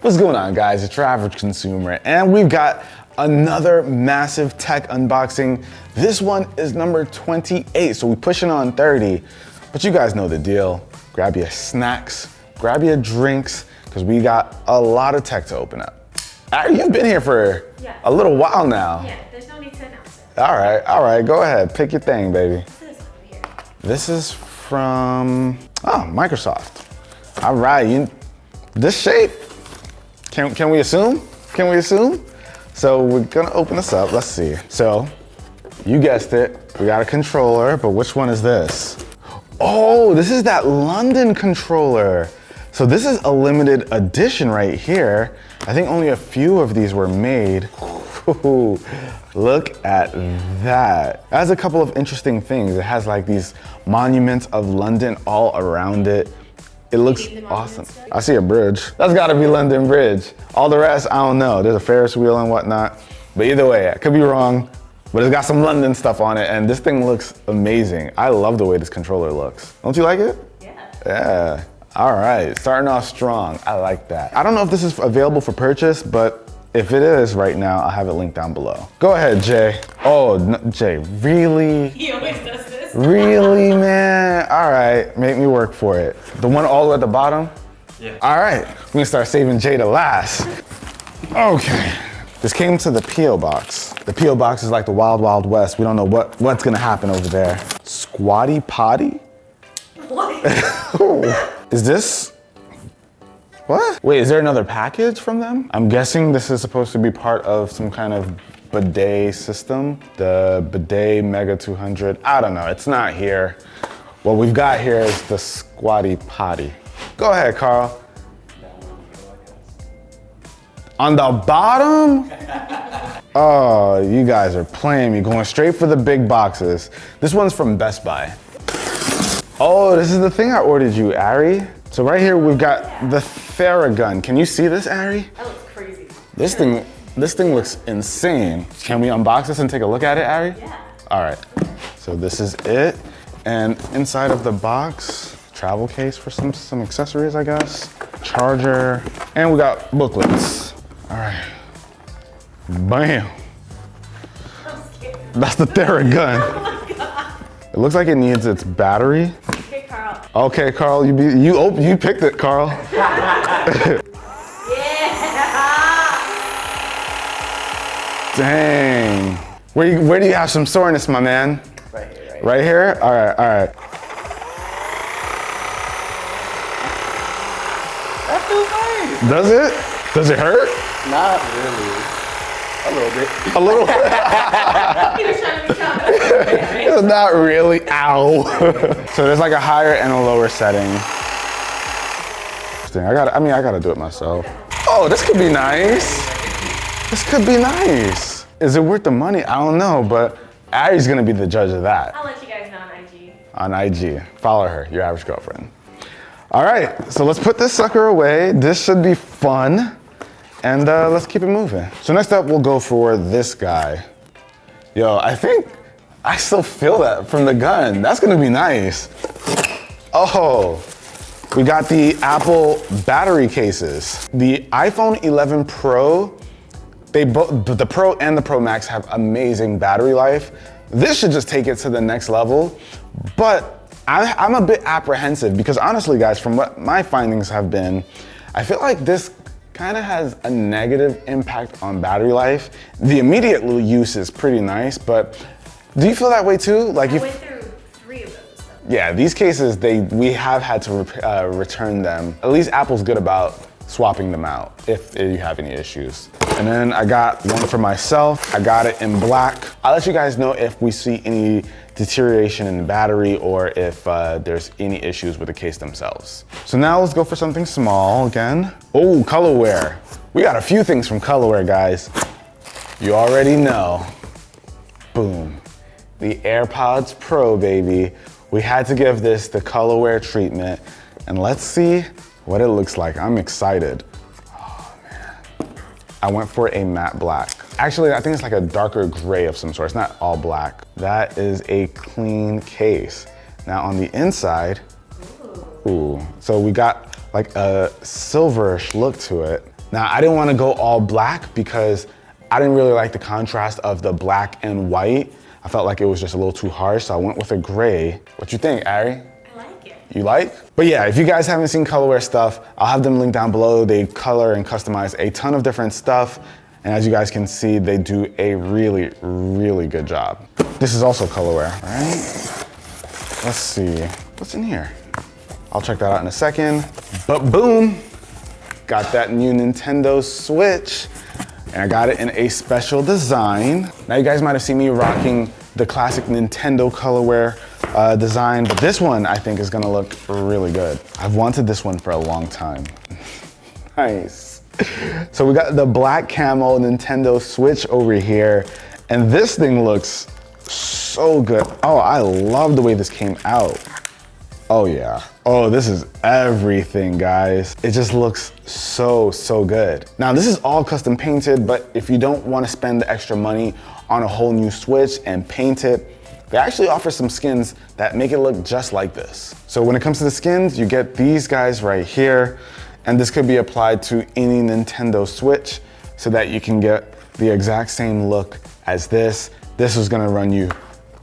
What's going on, guys? It's UrAvgConsumer, and we've got another massive tech unboxing. This one is number 28, so we're pushing on 30, but you guys know the deal. Grab your snacks, grab your drinks, because we got a lot of tech to open up. You've been here for a little while now. Yeah, there's no need to announce it. All right, go ahead. Pick your thing, baby. What's this over here? This is from, Microsoft. All right, this shape, can we assume? Can we assume? So we're gonna open this up, let's see. So, you guessed it, we got a controller, but which one is this? Oh, this is that London controller. So this is a limited edition right here. I think only a few of these were made. Ooh, look at that. It has a couple of interesting things. It has like these monuments of London all around it. It looks awesome. I see a bridge. That's gotta be London Bridge. All the rest, I don't know. There's a Ferris wheel and whatnot. But either way, I could be wrong, but it's got some London stuff on it, and this thing looks amazing. I love the way this controller looks. Don't you like it? Yeah. Yeah. All right, starting off strong. I like that. I don't know if this is available for purchase, but if it is right now, I'll have it linked down below. Go ahead, Jay. Oh, no, Jay, really? He always does this. Really, man? All right, make me work for it. The one all the way at the bottom? Yeah. All right, we're gonna start saving Jay to last. Okay, this came to the P.O. box. The P.O. box is like the wild, wild west. We don't know what's gonna happen over there. Squatty potty? What? Is this? What? Wait, is there another package from them? I'm guessing this is supposed to be part of some kind of bidet system. The bidet Mega 200. I don't know, it's not here. What we've got here is the squatty potty. Go ahead, Carl. On the bottom? Oh, you guys are playing me, going straight for the big boxes. This one's from Best Buy. Oh, this is the thing I ordered you, Ari. So right here we've got the Theragun. Can you see this, Ari? That looks crazy. This thing looks insane. Can we unbox this and take a look at it, Ari? Yeah. All right, so this is it. And inside of the box, travel case for some accessories, I guess. Charger, and we got booklets. All right, bam. I'm scared. That's the Theragun. Oh my God. It looks like it needs its battery. Okay, Carl. Okay, Carl, you picked it, Carl. Yeah. Dang. Where do you have some soreness, my man? Right here, Right here? All right. That feels nice. Does it? Does it hurt? Not really. A little bit. A little. He was trying to be tough. It's not really. Ow. So there's like a higher and a lower setting. I gotta do it myself. Oh, this could be nice. This could be nice. Is it worth the money? I don't know, but Ari's gonna be the judge of that. I'll let you guys know on IG. On IG. Follow her, your average girlfriend. All right, so let's put this sucker away. This should be fun. And let's keep it moving. So next up, we'll go for this guy. Yo, I think I still feel that from the gun. That's gonna be nice. Oh, we got the Apple battery cases. The iPhone 11 Pro, the Pro and the Pro Max have amazing battery life. This should just take it to the next level. But I'm a bit apprehensive because honestly, guys, from what my findings have been, I feel like this kind of has a negative impact on battery life. The immediate use is pretty nice, but do you feel that way too? Like I went through 3 of those. Yeah, these cases, we have had to return them. At least Apple's good about swapping them out if you have any issues. And then I got one for myself. I got it in black. I'll let you guys know if we see any deterioration in the battery or if there's any issues with the case themselves. So now let's go for something small again. Oh, Colorware. We got a few things from Colorware, guys. You already know. Boom. The AirPods Pro, baby. We had to give this the Colorware treatment, and let's see what it looks like. I'm excited. Oh man. I went for a matte black. Actually, I think it's like a darker gray of some sort. It's not all black. That is a clean case. Now on the inside, ooh, so we got like a silverish look to it. Now, I didn't want to go all black because I didn't really like the contrast of the black and white. I felt like it was just a little too harsh, so I went with a gray. What you think, Ari? I like it. You like? But yeah, if you guys haven't seen colorware stuff, I'll have them linked down below. They color and customize a ton of different stuff. And as you guys can see, they do a really, really good job. This is also colorware, right? Let's see, what's in here? I'll check that out in a second. But boom, got that new Nintendo Switch. And I got it in a special design. Now you guys might have seen me rocking the classic Nintendo colorware design, but this one I think is gonna look really good. I've wanted this one for a long time. Nice. So we got the black camo Nintendo Switch over here, and this thing looks so good. Oh, I love the way this came out. Oh yeah. Oh, this is everything, guys. It just looks so, so good. Now, this is all custom painted, but if you don't want to spend the extra money on a whole new Switch and paint it, they actually offer some skins that make it look just like this. So when it comes to the skins, you get these guys right here, and this could be applied to any Nintendo Switch so that you can get the exact same look as this. This is gonna run you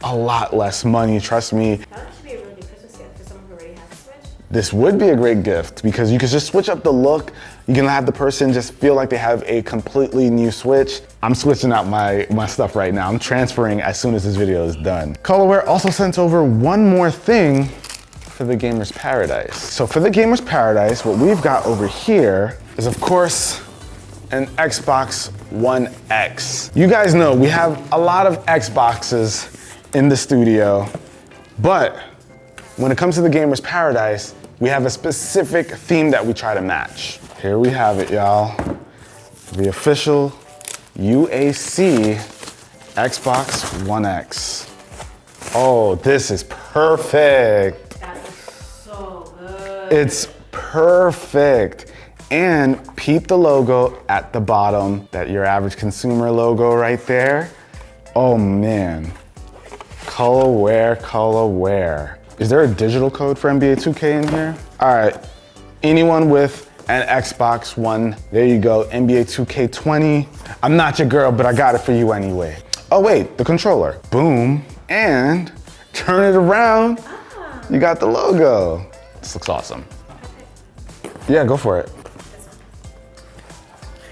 a lot less money, trust me. That should be a really good Christmas gift for someone who already has a Switch. This would be a great gift because you can just switch up the look. You can have the person just feel like they have a completely new Switch. I'm switching out my stuff right now. I'm transferring as soon as this video is done. Colorware also sent over one more thing for the Gamer's Paradise. So for the Gamer's Paradise, what we've got over here is, of course, an Xbox One X. You guys know we have a lot of Xboxes in the studio, but when it comes to the Gamer's Paradise, we have a specific theme that we try to match. Here we have it, y'all. The official UAC Xbox One X. Oh, this is perfect. That is so good. It's perfect. And peep the logo at the bottom, that UrAvgConsumer logo right there. Oh man, colorware, colorware. Is there a digital code for NBA 2K in here? All right, anyone with an Xbox One, there you go, NBA 2K20. I'm not your girl, but I got it for you anyway. Oh wait, the controller, boom. And turn it around, you got the logo. This looks awesome. Yeah, go for it.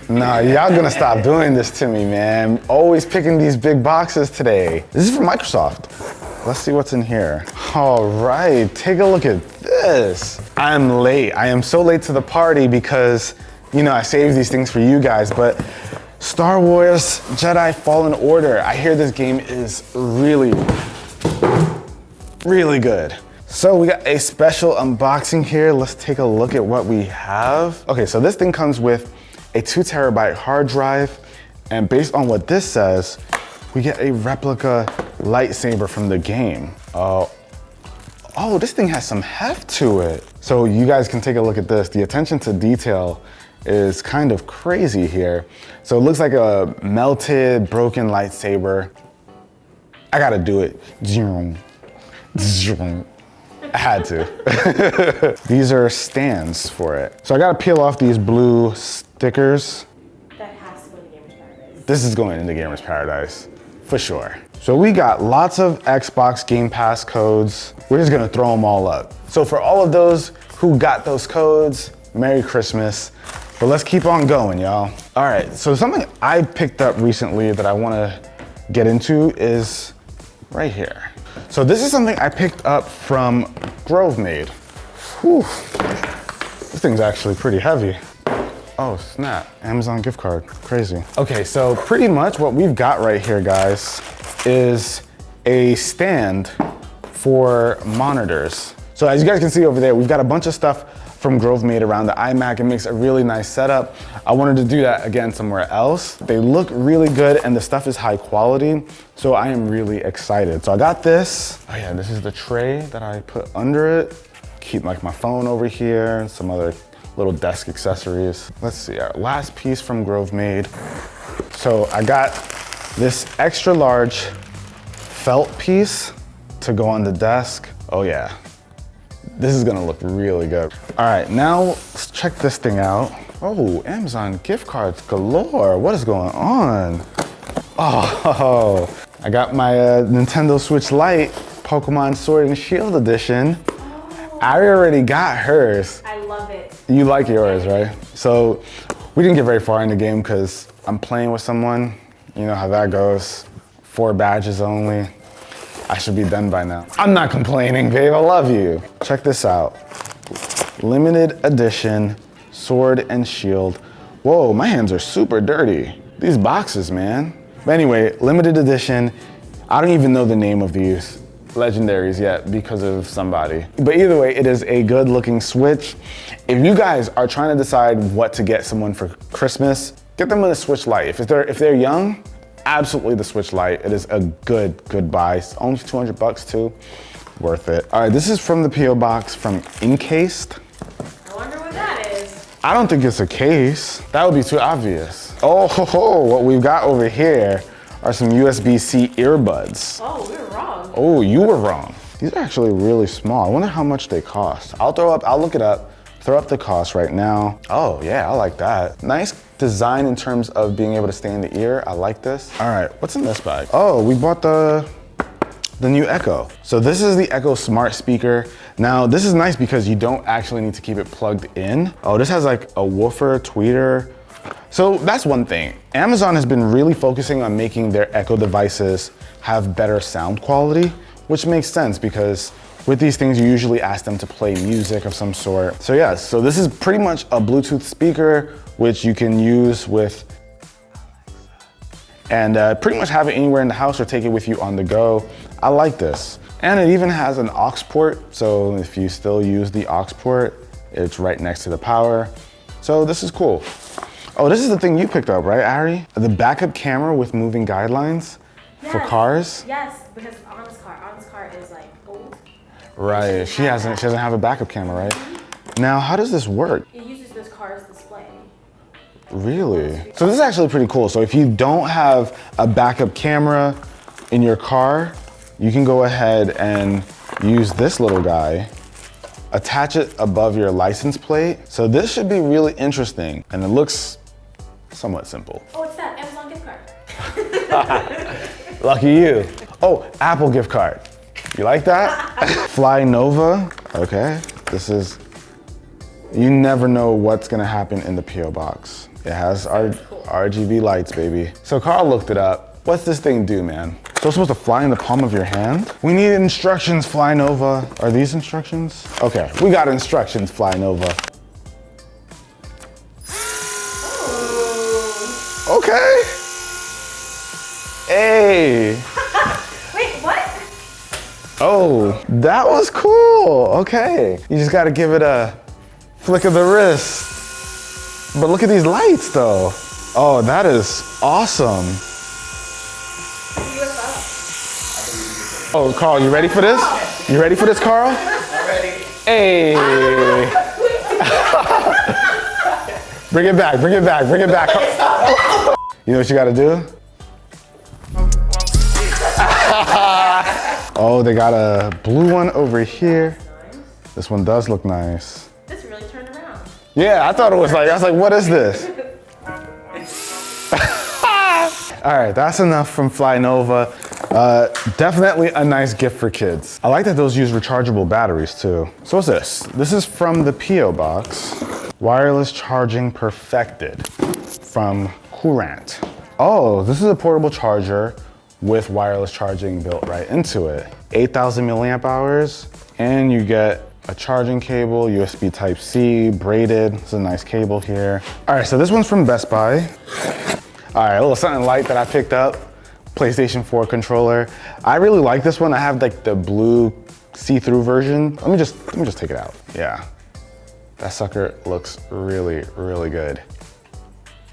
Nah, y'all gonna stop doing this to me, man. Always picking these big boxes today. This is from Microsoft. Let's see what's in here. All right, take a look at this. I'm late. I am so late to the party because, you know, I saved these things for you guys, but Star Wars Jedi Fallen Order. I hear this game is really, really good. So we got a special unboxing here. Let's take a look at what we have. Okay, so this thing comes with a 2 terabyte hard drive, and based on what this says, we get a replica lightsaber from the game. Oh, this thing has some heft to it. So you guys can take a look at this. The attention to detail is kind of crazy here. So it looks like a melted, broken lightsaber. I gotta do it. I had to. These are stands for it. So I gotta peel off these blue stickers. That has to go in the Gamer's Paradise. This is going in the Gamer's Paradise, for sure. So we got lots of Xbox Game Pass codes. We're just gonna throw them all up. So for all of those who got those codes, Merry Christmas. But let's keep on going, y'all. All right, so something I picked up recently that I wanna get into is right here. So this is something I picked up from GroveMade. Whew. This thing's actually pretty heavy. Oh snap, Amazon gift card, crazy. Okay, so pretty much what we've got right here, guys, is a stand for monitors. So as you guys can see over there, we've got a bunch of stuff from GroveMade around the iMac. It makes a really nice setup. I wanted to do that again somewhere else. They look really good and the stuff is high quality, so I am really excited. So I got this. Oh yeah, this is the tray that I put under it. Keep like my phone over here and some other little desk accessories. Let's see, our last piece from GroveMade. So I got this extra large felt piece to go on the desk. Oh yeah. This is gonna look really good. All right, now let's check this thing out. Oh, Amazon gift cards galore. What is going on? Oh, I got my Nintendo Switch Lite Pokemon Sword and Shield edition. Oh. I already got hers. I love it. You like yours, right? So we didn't get very far in the game because I'm playing with someone. You know how that goes. 4 badges only. I should be done by now. I'm not complaining, babe. I love you. Check this out. Limited edition sword and shield. Whoa, my hands are super dirty. These boxes, man. But anyway, limited edition. I don't even know the name of these legendaries yet because of somebody. But either way, it is a good looking Switch. If you guys are trying to decide what to get someone for Christmas, get them a Switch Lite. If they're young, absolutely the Switch Lite. It is a good buy. It's only 200 bucks too. Worth it. All right, this is from the P.O. Box from Encased. I wonder what that is. I don't think it's a case. That would be too obvious. Oh, ho, ho, what we've got over here are some USB-C earbuds. Oh, we were wrong. Oh, you were wrong. These are actually really small. I wonder how much they cost. I'll look it up, throw up the cost right now. Oh yeah, I like that. Nice design in terms of being able to stay in the ear. I like this. All right, what's in this bag? Oh, we bought the new Echo. So this is the Echo smart speaker. Now this is nice because you don't actually need to keep it plugged in. Oh, this has like a woofer, tweeter. So that's one thing. Amazon has been really focusing on making their Echo devices have better sound quality, which makes sense because with these things, you usually ask them to play music of some sort. So yeah, so this is pretty much a Bluetooth speaker, which you can use with and pretty much have it anywhere in the house or take it with you on the go. I like this. And it even has an aux port. So if you still use the aux port, it's right next to the power. So this is cool. Oh, this is the thing you picked up, right, Ari? The backup camera with moving guidelines for cars? Yes, because Anna's car is like old. Right, she doesn't have a backup camera, right? Now, how does this work? It uses this car's display. Really? So this is actually pretty cool. So if you don't have a backup camera in your car, you can go ahead and use this little guy, attach it above your license plate. So this should be really interesting. And it looks somewhat simple. Oh, it's that Amazon gift card. Lucky you. Oh, Apple gift card. You like that? Fly Nova. Okay, this is, you never know what's gonna happen in the P.O. box. It has our RGB lights, baby. So Carl looked it up. What's this thing do, man? So it's supposed to fly in the palm of your hand? We need instructions, Fly Nova. Are these instructions? Okay, we got instructions, Fly Nova. Okay. Hey. Wait, what? Oh, that was cool. Okay. You just gotta give it a flick of the wrist. But look at these lights though. Oh, that is awesome. Oh, Carl, you ready for this? You ready for this, Carl? I'm ready. Hey. Bring it back, bring it back, bring it back. You know what you gotta do? Oh, they got a blue one over here. This one does look nice. This really turned around. Yeah, I thought it was like, I was like, what is this? All right, that's enough from Fly Nova. Definitely a nice gift for kids. I like that those use rechargeable batteries too. So what's this? This is from the P.O. box. Wireless charging perfected from Courant. Oh, this is a portable charger with wireless charging built right into it. 8,000 milliamp hours, and you get a charging cable, USB Type-C, braided. It's a nice cable here. All right, so this one's from Best Buy. All right, a little something light that I picked up. PlayStation 4 controller. I really like this one. I have like the blue see-through version. Let me just take it out. Yeah, that sucker looks really, really good.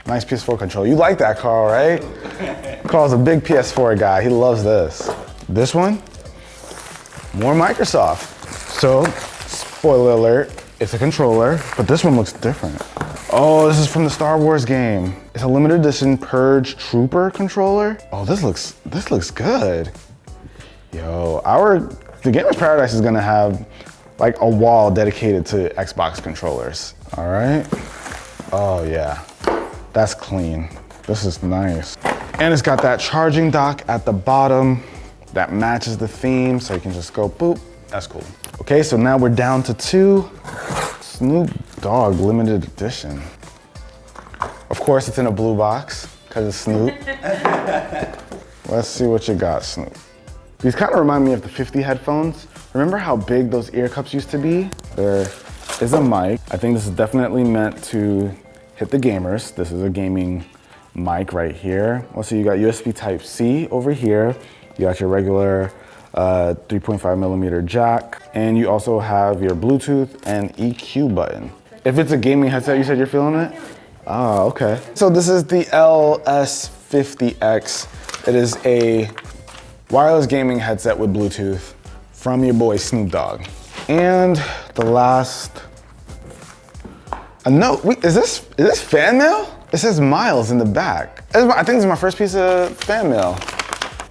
Nice PS4 controller. You like that, Carl, right? Carl's a big PS4 guy. He loves this. This one, more Microsoft. So, spoiler alert, it's a controller, but this one looks different. Oh, this is from the Star Wars game. It's a limited edition Purge Trooper controller. Oh, this looks good. Yo, the Gamers Paradise is gonna have like a wall dedicated to Xbox controllers. All right. Oh yeah, that's clean. This is nice. And it's got that charging dock at the bottom that matches the theme, so you can just go boop. That's cool. Okay, so now we're down to 2. Snoop Dogg limited edition. Of course, it's in a blue box, because it's Snoop. Let's see what you got, Snoop. These kind of remind me of the 50 headphones. Remember how big those ear cups used to be? There is a mic. I think this is definitely meant to hit the gamers. This is a gaming mic right here. Also, you got USB Type-C over here. You got your regular 3.5 millimeter jack, and you also have your Bluetooth and EQ button. If it's a gaming headset, you said you're feeling it? Oh, okay. So this is the LS50X. It is a wireless gaming headset with Bluetooth from your boy Snoop Dogg. And the last, wait, is this fan mail? It says Miles in the back. I think this is my first piece of fan mail.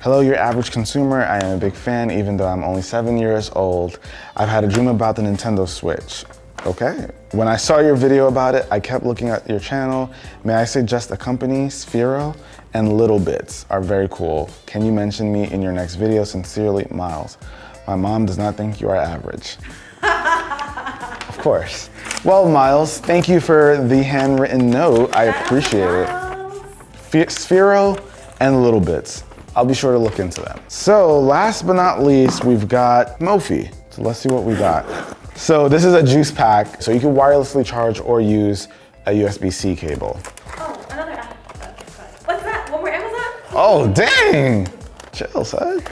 Hello, your average consumer. I am a big fan, even though I'm only 7 years old. I've had a dream about the Nintendo Switch. Okay. When I saw your video about it, I kept looking at your channel. May I suggest a company, Sphero and Little Bits are very cool. Can you mention me in your next video? Sincerely, Miles. My mom does not think you are average. Of course. Well, Miles, thank you for the handwritten note. I appreciate it. Sphero and Little Bits. I'll be sure to look into them. So last but not least, we've got Mophie. So let's see what we got. So this is a juice pack, so you can wirelessly charge or use a USB-C cable. Oh, another app. What's that? One more Amazon? Oh, dang! Chill, son.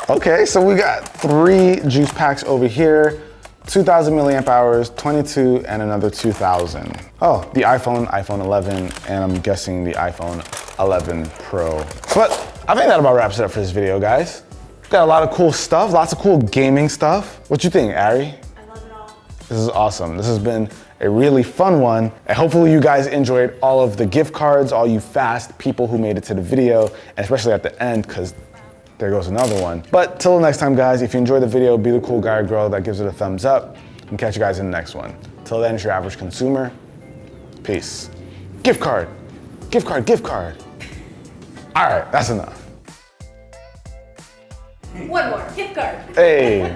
Okay, so we got 3 juice packs over here. 2,000 milliamp hours, 22, and another 2,000. Oh, the iPhone 11, and I'm guessing the iPhone 11 Pro. But I think that about wraps it up for this video, guys. Got a lot of cool stuff, lots of cool gaming stuff. What you think, Ari? I love it all. This is awesome. This has been a really fun one. And hopefully you guys enjoyed all of the gift cards, all you fast people who made it to the video, and especially at the end, because there goes another one. But till next time, guys, if you enjoyed the video, be the cool guy or girl that gives it a thumbs up, and catch you guys in the next one. Till then, it's your average consumer. Peace. Gift card, gift card, gift card. All right, that's enough. One more gift card. Hey.